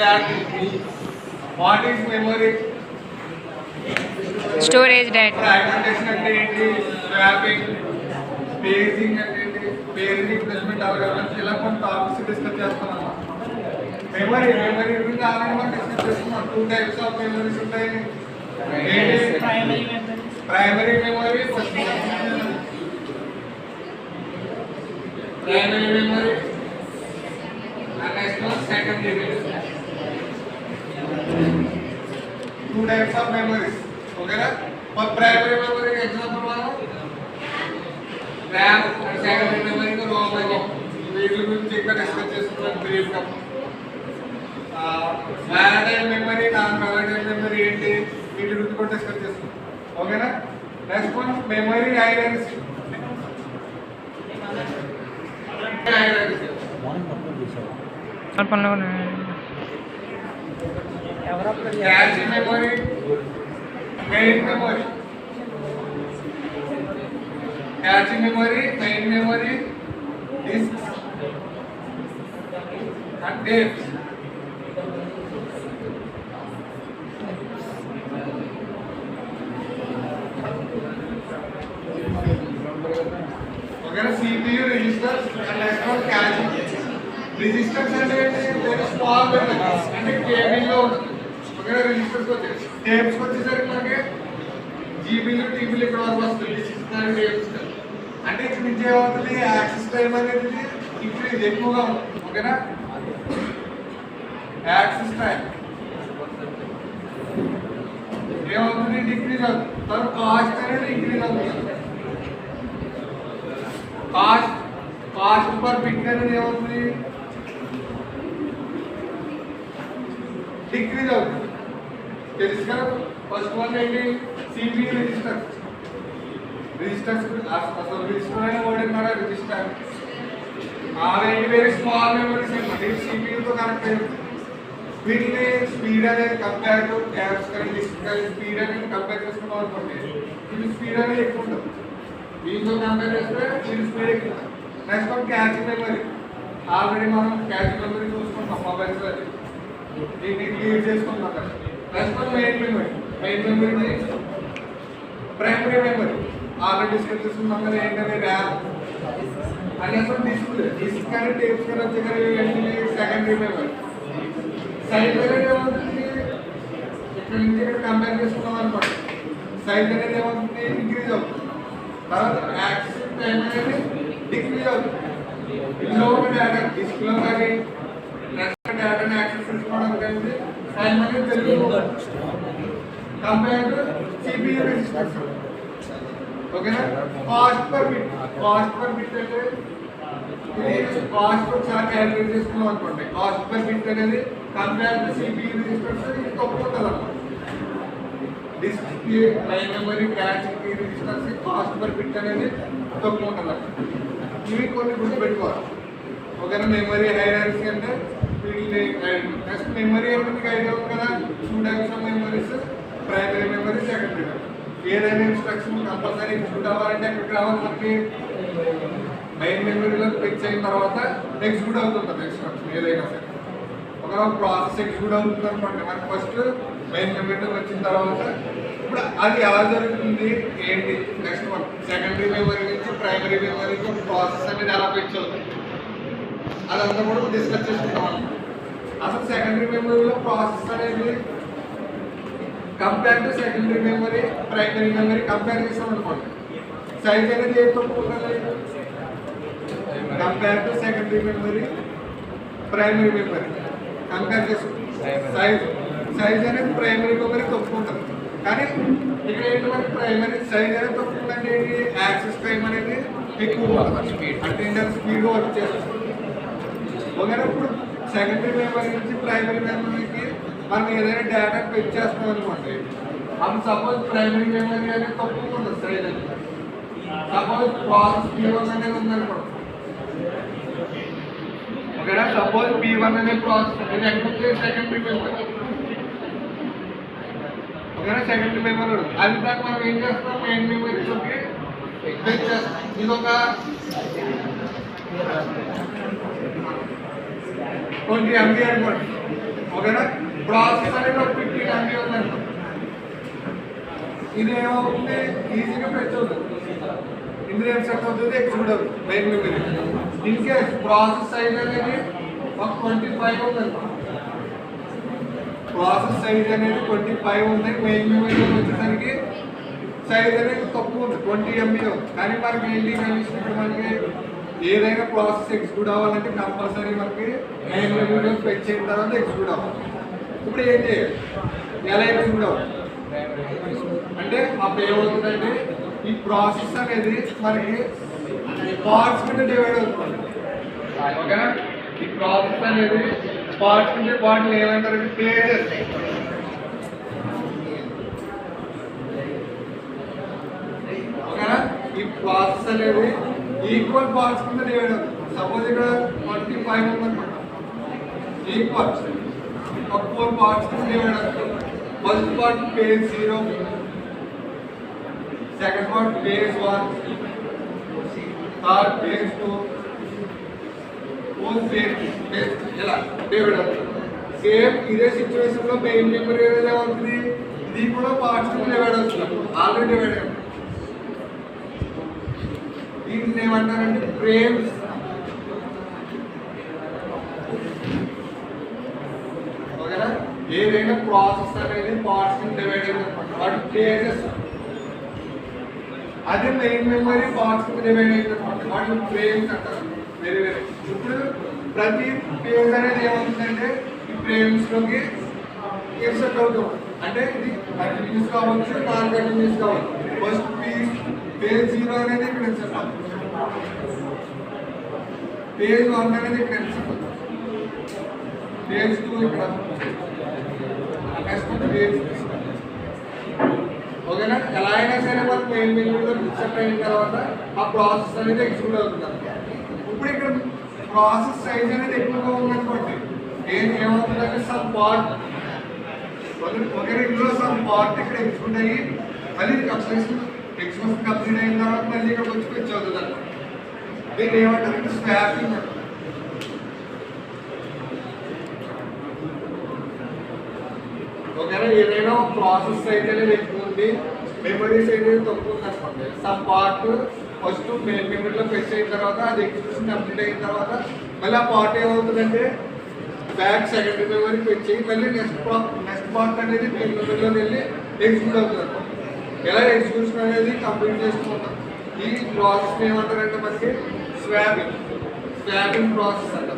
that what is memory? Storage data. Fragmentation అంటే ఏంటి, swapping, paging అంటే ఏంటి, పేజ్ రీప్లేస్మెంట్ అల్గోరిథమ్స్, ఇలా కొన్ని టాపిక్స్ డిస్కస్ చేస్తాం. మెమరీ గురించి ఆల్రెడీ మనం డిస్కస్ చేస్తున్నాం. 2 టైప్స్ ఆఫ్ మెమరీస్ ఉంటాయి. Primary memory, primary memory and next one secondary memory. 2 types of memories. Okay na? For primary memory example one RAM and secondary memory को ROM है. వీటి గురించి ఇంకా డిస్కస్ చేసుకున్నాం బ్రీఫ్ గా. Volatile memory, non volatile memory ఏంటి, వీటి గురించి కూడా డిస్కస్ చేసుకున్నాం. ఓకేనా? Next one memory hierarchy. Cache memory, main memory, cache memory, main memory, disk and tapes. Okay, CPU registers and next one cache. Registers అంటే very small memories అంటే కేబిల్ లో ఉంటుంది. ఓకే, రిజిస్టర్స్ వచ్చేసి టేప్స్ వచ్చేసరికి మనకి జీబీలు టీబీలు ఇక్కడ వరకు వస్తుంది. టేప్స్ అంటే ఇక్కడ నుంచి ఏమవుతుంది, యాక్సెస్ టైం అనేది ఇంక్రీజ్ ఎక్కువగా ఉంటుంది. ఓకేనా, యాక్సెస్ టైం ఏమవుతుంది, డిక్రీజ్ అవుతుంది. తర్వాత కాస్ట్ అనేది ఇంక్రీజ్ అవుతుంది. కాస్ట్ పర్ బిట్ అనేది ఏమవుతుంది, డిక్రీజ్ అవుతుంది. తెలుసు కదా. ఫస్ట్ వన్ ఏంటి, సిపియు రిజిస్టర్స్. అసలు రిజిస్టర్ అయిన వర్డ్ ఉన్నారా, రిజిస్టర్. అవేంటి, వెరీ స్మాల్ మెమరీస్ అనమాట. ఇది సిపియుతో కనెక్ట్ అయ్యి ఉంటుంది. వీటిని స్పీడ్ అనేది కంపేర్ టు ట్యాబ్స్ కానీ డిస్క్ కానీ స్పీడ్ అనేది కంపేర్ చేసుకున్నాం అనుకోండి, ఇది స్పీడ్ అనేది ఎక్కువ ఉంటుంది. దీంతో కంపేర్ చేస్తే ఇది స్పీడ్ ఎక్కువ. Next one cache memory. Already మనం క్యాచ్ మెమరీ చూసుకుంటాం మొబైల్స్ అది, దీన్ని క్లియర్ చేసుకుంటాం కదా. Next one main memory. Main memory primary memory already discuss చేసుకున్నాం కదా. ఏంటంటే RAM. And next one disk కానీ టేప్స్ కానీ వచ్చే కానీ సెకండరీ మెమరీ. సైజ్ అనేది ఏమవుతుంది, ఇక్కడ నుంచి ఇక్కడ కంపేర్ చేసుకున్నాం అనుకోండి, సైజ్ అనేది ఏమవుతుంది, ఇంక్రీజ్ అవుతుంది. తర్వాత యాక్సెస్ టైం అనేది డిక్రీజ్ అవుతుంది. ఇందులో ఉన్న డేటా డిస్క్లో కానీ డేటాని యాక్సెస్ చేసుకోవడం కానీ టైం అనేది తెలుగు కంపేర్ టు సిపియు రిజిస్టర్స్. ఓకేనా. కాస్ట్ పర్ బిట్ అంటే ఇది కాస్ట్ ఒకసారి క్యాలిక్యులేట్ చేసుకున్నాం అనుకోండి, కాస్ట్ పర్ బిట్ అనేది కంపేర్ టు సిపియు రిజిస్టర్స్ ఇది తక్కువ ఉంటుంది అన్నమాట. Disk main memory cache registers cost per bit అనేది తక్కువ ఉంటుంది అన్నమాట. ఇవి కొన్ని గుర్తుపెట్టుకోవాలి. ఓకేనా. మెమరీ హైరార్కీ అంటే వీటిని నెక్స్ట్ మెమరీ అంటే మీకు ఐడియా ఉంది కదా. 2 types of memories, primary memory, secondary memory. ఏదైనా ఇన్స్ట్రక్షన్ కంపల్సరీ ఎగ్జిక్యూట్ అవ్వాలంటే ఎక్కడికి రావాలి, మనకి మెయిన్ మెమరీలో ఫిక్స్ అయిన తర్వాత ఎగ్జిక్యూట్ అవుతుంటుంది ఇన్స్ట్రక్షన్ ఏదైనా సరే. ఒక ప్రాసెస్ ఎగ్జిక్యూట్ అవుతుంది అనుకోండి, మనకి ఫస్ట్ మెయిన్ మెమరీలోకి వచ్చిన తర్వాత ఇప్పుడు అది ఎలా జరుగుతుంది ఏంటి, నెక్స్ట్ వన్ సెకండరీ మెమరీ నుంచి ప్రైమరీ మెమరీకి ఒక ప్రాసెస్ అనేది ఎలా ఫిక్స్ అవుతుంది అదంతా కూడా డిస్కస్ చేసుకుంటాం అన్నమాట. అసలు సెకండరీ మెమరీలో ప్రాసెస్ అనేది compare to secondary memory primary memory compare చేస్తాం అనుకోండి, సైజ్ అనేది ఏం తక్కువ ఉంటుంది compare to secondary memory primary memory compare చేసుకుంటాం. సైజ్ అనేది ప్రైమరీ మెమరీ తక్కువ ఉంటుంది. కానీ ఇక్కడ ఏంటంటే ప్రైమరీ సైజ్ అనేది తక్కువ ఉందంటే యాక్సెస్ టైం అనేది ఎక్కువ ఉంటుంది, అంటే స్పీడ్గా వర్క్ చేస్తుంది. ఒకవేళ ఇప్పుడు సెకండరీ మెమరీ నుంచి ప్రైమరీ మెమరీకి మనం ఏదైనా డేటా ఫెచ్ చేస్తాం అనుకోండి, అప్పుడు సపోజ్ ప్రైమరీ మెమరీ అనేది తక్కువ ఉంటుంది సైజ్ అనేది. సపోజ్ ప్రాసెస్ P1 అనేది ఉందనుకోండి, ఓకేనా. సపోజ్ P1 అనే ప్రాసెస్ అనేది ఎక్కడ సెకండరీ మెమరీ, ఓకేనా. సెకండరీ మెమరీ అది దాకా మనం ఏం చేస్తాం, మెయిన్ మెమరీలోకి ఫెచ్ చేస్తాం. ఇది ఒక 20 MB అనుకోండి. ఓకేనా. ప్రాసెస్ అనేది ఒక 50 MB ఉందండి. ఇది ఏమవుతుంది, ఈజీగా ఫెచ్ అవుతుంది. ఇందులో ఏం సెట్ అవుతుంది, ఎగ్జిక్యూట్ అవుతుంది main memory. In case process size అనేది ఒక 25 ఉందండి. ప్రాసెస్ సైజ్ అనేది 25 ఉంది. మెయిన్ మెమరీలో వచ్చేసరికి సైజ్ అనేది తక్కువ ఉంది, 20 MB ఉంది. కానీ మనకి ఏంటి కండిషన్, ఇక్కడ మనకి ఏదైనా ప్రాసెస్ ఎగ్జిక్యూట్ అవ్వాలంటే కంపల్సరీ మనకి మెయిన్ మెమరీలో ఫెచ్ అయిన తర్వాత ఎగ్జిక్యూట్ అవ్వాలి. ఇప్పుడు ఏం చేయాలి, ఎలా ఎగ్జిక్యూట్ అవ్వాలి అంటే అప్పుడు ఏమవుతుందంటే ఈ ప్రాసెస్ అనేది మనకి పార్ట్స్ కింద డివైడ్ అవుతుంది. ఓకేనా. ఈ ప్రాసెస్ అనేది పార్ట్స్ కింద వాటిని ఏమంటారు, పేజెస్. ఓకేనా. ఈ ప్రాసెస్ అనేది ఈక్వల్ పార్ట్స్ కింద డివైడ్ అవుతుంది. సపోజ్ ఇక్కడ 25 ఉందన్నమాట, ఈక్వల్ ఒక 4 పార్ట్స్ కింద డివైడ్ అవుతుంది. First part page 0, second part page 1, third page 2, fourth page ఇలా డివైడ్ అవుతుంది. సేమ్ ఇదే సిచ్యువేషన్ లో మెయిన్ మెమరీ అనేది అవుతుంది, ఇది కూడా పార్ట్స్ కింద డివైడ్ అవుతుంది. ఆల్రెడీ డివైడ్ అవుతుంది. దీన్ని ఏమంటారంటే ఫ్రేమ్స్. ఓకేనా. ఏదైనా ప్రాసెస్ అనేది పార్ట్స్ కింద డివైడ్ అవుతుంది, వాటి పేజెస్. అదే మెయిన్ మెమరీ పార్ట్స్ కింద డివైడ్ అవుతుంది, వాటిని ఫ్రేమ్స్ అంటారు. వేరే వేరే. ఇప్పుడు ప్రతి పేజ్ అనేది ఏమవుతుందంటే ఈ ఫ్రేమ్స్ లోకి ఇన్సర్ట్ అవుతాం. అంటే ఇది కంటిన్యూస్ కావచ్చు, నాన్ కంటిన్యూస్ కావచ్చు. ఫస్ట్ పేజ్ 0 అనేది ఇక్కడ ఇన్సర్ట్ అవుతుంది, పేజ్ 1 అనేది ఇక్కడ ఇన్సర్ట్ అవుతుంది, పేజ్ 2 ఇక్కడ, నెక్స్ట్ పేజ్. ఓకేనా. ఎలా అయినా సరే మనకు మెయిన్ మెనూలో ఇన్సర్ట్ అయిన తర్వాత ఆ ప్రాసెస్ అనేది ఎగ్జిక్యూట్ అవుతుంది. ఇప్పుడు ఇక్కడ ప్రాసెస్ సైజ్ అనేది ఎక్కువగా ఉందనుకోండి, ఏమవుతుందంటే సమ్ పార్ట్, ఒకరి ఇందులో సమ్ పార్ట్ ఇక్కడ ఎగ్జిక్యూట్ అయ్యి మళ్ళీ ఎగ్జిక్యూషన్ కంప్లీట్ అయిన తర్వాత మళ్ళీ ఇక్కడ వచ్చి ఫెచ్ అవుతుంది అనమాట. దీన్ని ఏమంటారంటే స్వాపింగ్ అంటారు. ఓకేనా. ఏదైనా ప్రాసెస్ సైజ్ అనేది ఎక్కువ ఉంది, మెమరీ సైజ్ అనేది తక్కువ ఉంది అనుకోండి, సమ్ పార్ట్ ఫస్ట్ మెయిన్ మెమరీలో ఫెచ్ అయిన తర్వాత అది ఎగ్జిక్యూషన్ కంప్లీట్ అయిన తర్వాత మళ్ళీ ఆ పార్ట్ ఏమవుతుందంటే బ్యాక్ సెకండరీ మెమరీ ఫెచ్ అయ్యి మళ్ళీ నెక్స్ట్ పార్ట్ అనేది మెయిన్ మెమరీలోకి వెళ్ళి ఎగ్జిక్యూట్ అవుతుంది అనమాట. ఎలా ఎగ్జిక్యూషన్ అనేది కంప్లీట్ చేసుకుంటాం. ఈ ప్రాసెస్ ఏమంటారంటే మనకి స్వాపింగ్ ప్రాసెస్ అంటారు.